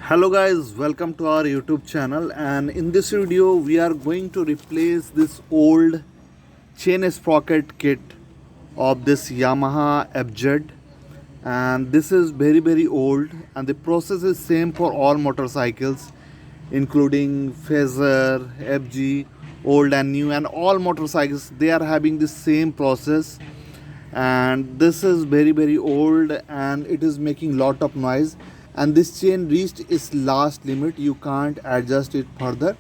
Hello guys, welcome to our YouTube channel, and in this video we are going to replace this old chain sprocket kit of this Yamaha FZ, and this is very old, and the process is same for all motorcycles including Phaser, FG, old and new, and all motorcycles they are having the same process. And this is very old and it is making lot of noise, and this chain reached its last limit. You can't adjust it further,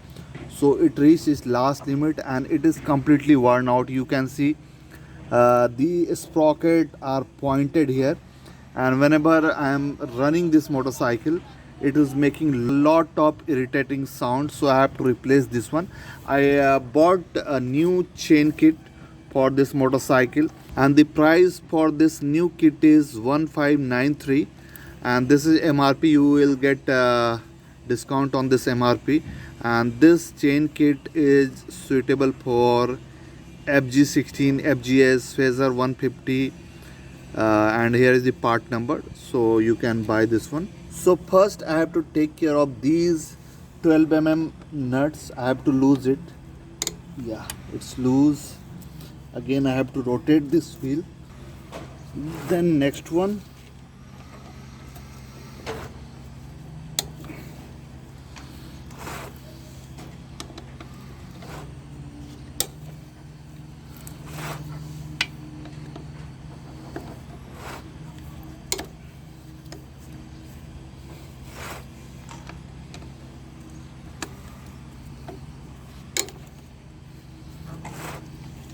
so it reached its last limit and it is completely worn out. You can see the sprocket are pointed here, and whenever I am running this motorcycle it is making lot of irritating sound, so I have to replace this one. I bought a new chain kit for this motorcycle, and the price for this new kit is 1593, and this is MRP. You will get discount on this MRP, and this chain kit is suitable for FG16, FGS, Phaser 150, and here is the part number, so you can buy this one. So first I have to take care of these 12 nuts. I have to lose it. Yeah, it's loose. Again I have to rotate this wheel. Then next one,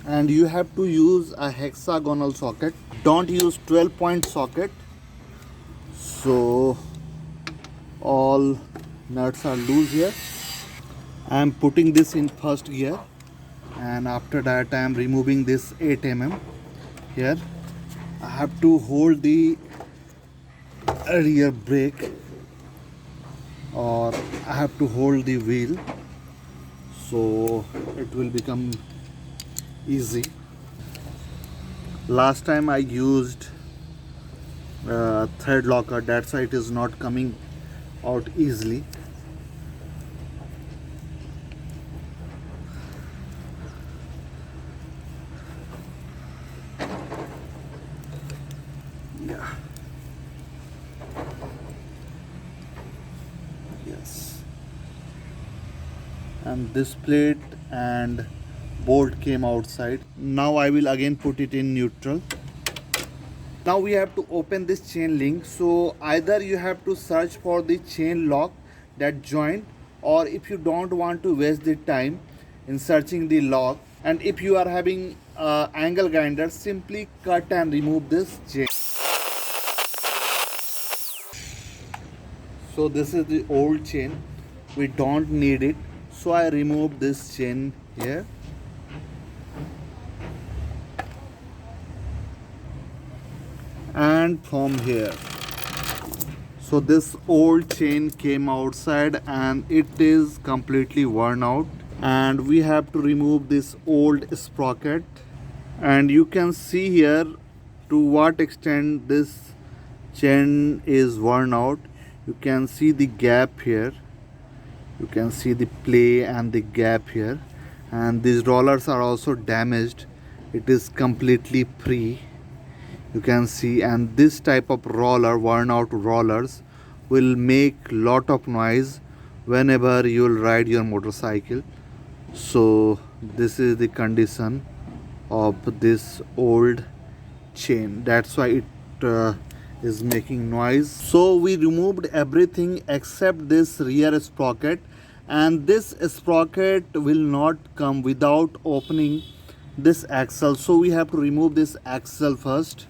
and you have to use a hexagonal socket. Don't use 12-point socket. So all nuts are loose here. I am putting this in first gear, and after that I am removing this 8 here. I have to hold the rear brake, or I have to hold the wheel, so it will become easy. Last time I used thread locker, that's why it is not coming out easily. Yeah. Yes. And this plate and bolt came outside. Now I will again put it in neutral. Now we have to open this chain link. So either you have to search for the chain lock, that joint, or if you don't want to waste the time in searching the lock, and if you are having angle grinder, simply cut and remove this chain. So this is the old chain, we don't need it, so I remove this chain here. And from here, so this old chain came outside and it is completely worn out, and we have to remove this old sprocket. And you can see here to what extent this chain is worn out. You can see the gap here, you can see the play and the gap here, and these rollers are also damaged. It is completely free, you can see. And this type of roller, worn out rollers, will make lot of noise whenever you will ride your motorcycle. So this is the condition of this old chain, that's why it is making noise. So we removed everything except this rear sprocket, and this sprocket will not come without opening this axle, so we have to remove this axle first.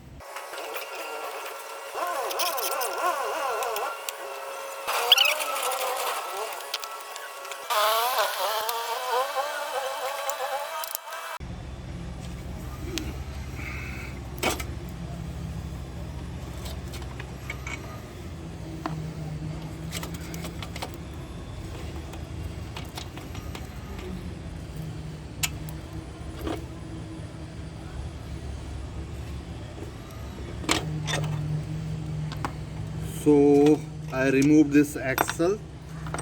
So I I removed this axle,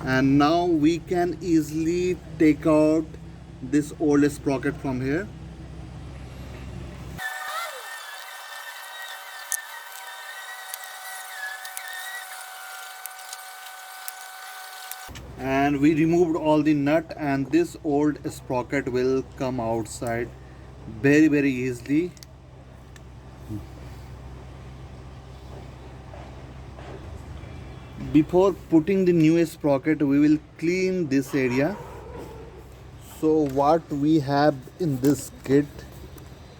and now we can easily take out this old sprocket from here. And we removed all the nut, and this old sprocket will come outside very easily. Before putting the new sprocket, we will clean this area. So what we have in this kit,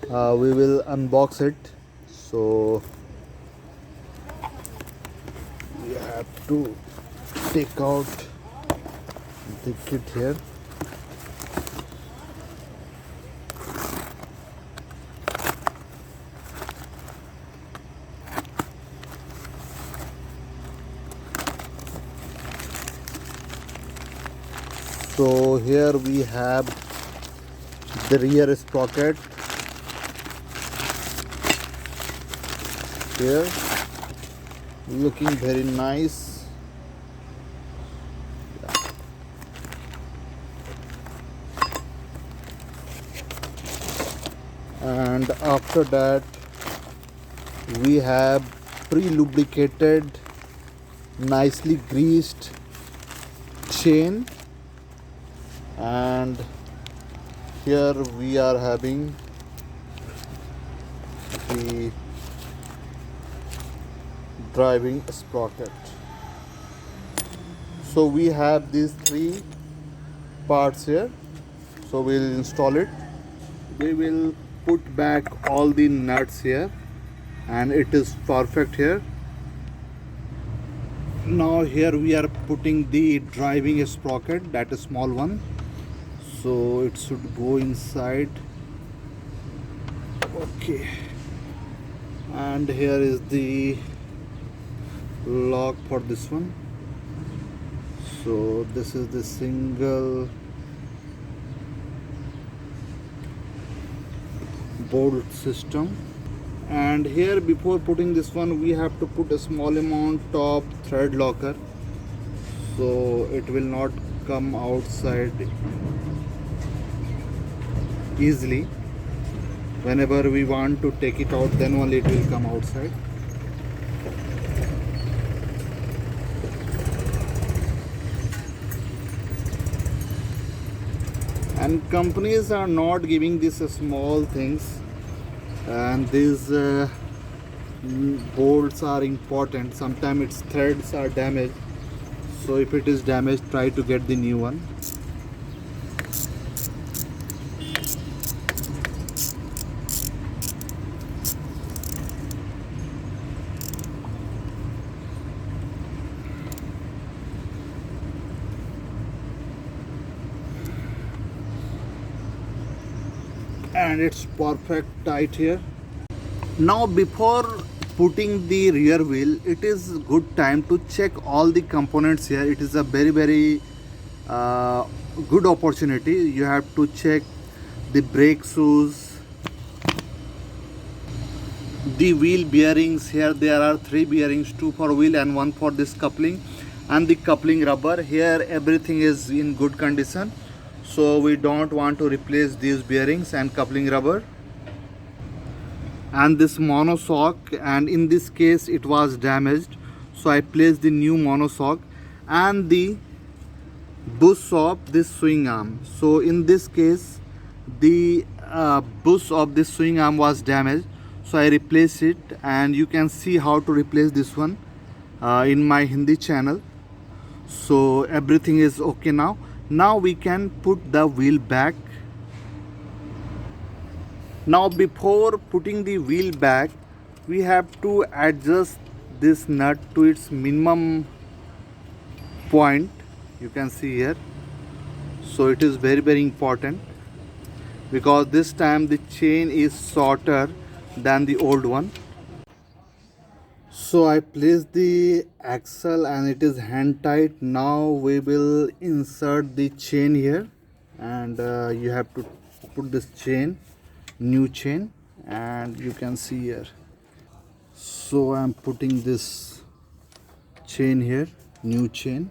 we will unbox it. So we have to take out the kit here. So here we have the rear sprocket here, looking very nice. And after that we have pre-lubricated, nicely greased chain, and here we are having the driving sprocket. So we have these three parts here, so we'll install it. We will put back all the nuts here, and it is perfect here. Now here we are putting the driving sprocket, that is small one, so it should go inside. Okay, and here is the lock for this one. So this is the single bolt system, and here before putting this one we have to put a small amount of thread locker, so it will not come outside easily. Whenever we want to take it out, then only it will come outside. And companies are not giving these small things, and these bolts are important. Sometimes its threads are damaged, so if it is damaged, try to get the new one. And it's perfect tight here. Now before putting the rear wheel, it is good time to check all the components here. It is a very good opportunity. You have to check the brake shoes, the wheel bearings. Here there are 3 bearings, 2 for wheel and 1 for this coupling, and the coupling rubber. Here everything is in good condition, so we don't want to replace these bearings and coupling rubber. And this monoshock, and in this case it was damaged, so I placed the new monoshock, and the bush of this swing arm. So in this case the bush of this swing arm was damaged, so I replaced it, and you can see how to replace this one in my Hindi channel. So everything is okay now. Now we can put the wheel back. Now before putting the wheel back, we have to adjust this nut to its minimum point. You can see here. So it is very important, because this time the chain is shorter than the old one. So I placed the axle and it is hand tight. Now we will insert the chain here, and you have to put this chain, new chain, and you can see here. So I'm putting this chain here, new chain.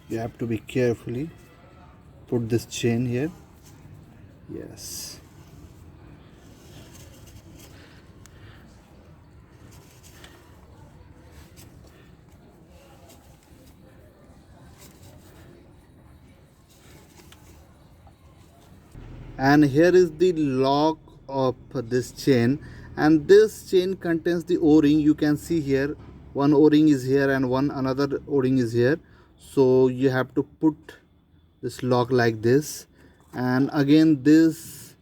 You have to be carefully put this chain here. Yes. And here is the lock of this chain, and this chain contains the o-ring. You can see here one o-ring is here and one another o-ring is here, so you have to put this lock like this. And again this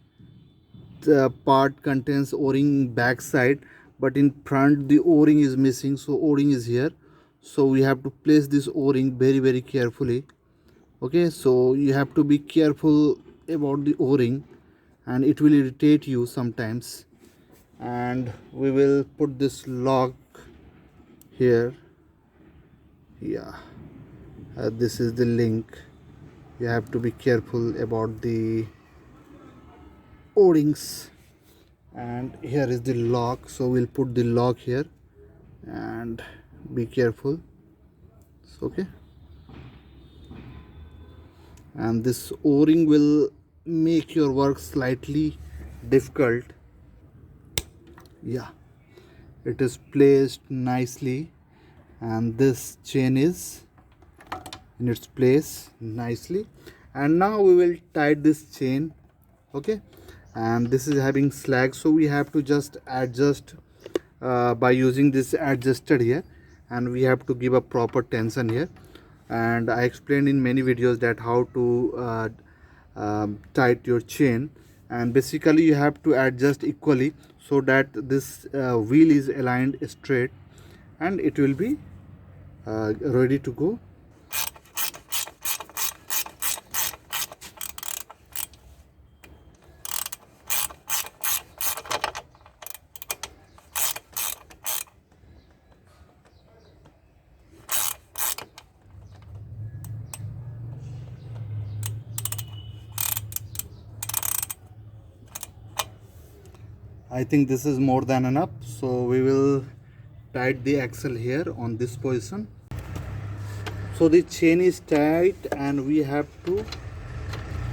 part contains o-ring back side, but in front the o-ring is missing, so o-ring is here. So we have to place this o-ring very carefully. Okay, so you have to be careful about the o-ring, and it will irritate you sometimes. And we will put this lock here. Yeah, this is the link. You have to be careful about the o-rings, and here is the lock. So we'll put the lock here and be careful. Okay, and this o-ring will make your work slightly difficult. Yeah, it is placed nicely, and this chain is in its place nicely. And now we will tie this chain. Okay, and this is having slag, so we have to just adjust by using this adjuster here, and we have to give a proper tension here. And I explained in many videos that how to tight your chain, and basically you have to adjust equally so that this wheel is aligned straight and it will be ready to go. I think this is more than enough, so we will tight the axle here on this position. So the chain is tight, and we have to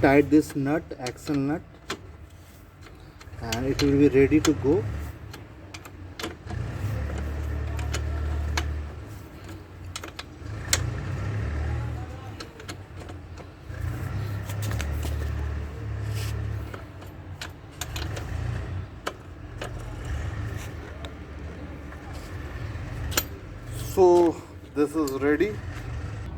tight this nut, axle nut, and it will be ready to go. So this is ready.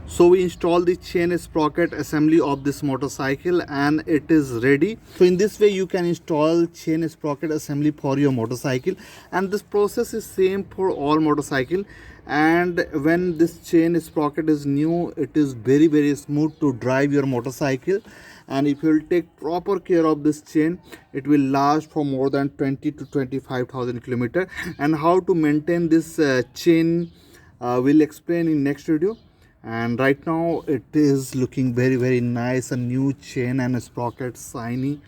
So we install the chain sprocket assembly of this motorcycle, and it is ready. So in this way you can install chain sprocket assembly for your motorcycle, and this process is same for all motorcycle. And when this chain sprocket is new, it is very smooth to drive your motorcycle. And if you will take proper care of this chain, it will last for more than 20 to 25,000 kilometers. And how to maintain this chain we'll explain in next video. And right now it is looking very nice, a new chain and a sprocket, shiny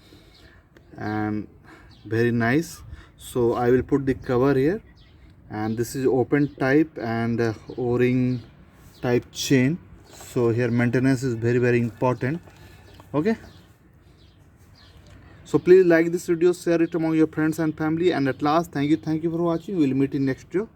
and very nice. So I will put the cover here, and this is open type and o-ring type chain. So here maintenance is very important. Okay, so please like this video, share it among your friends and family, and at last thank you for watching. We'll meet in next video.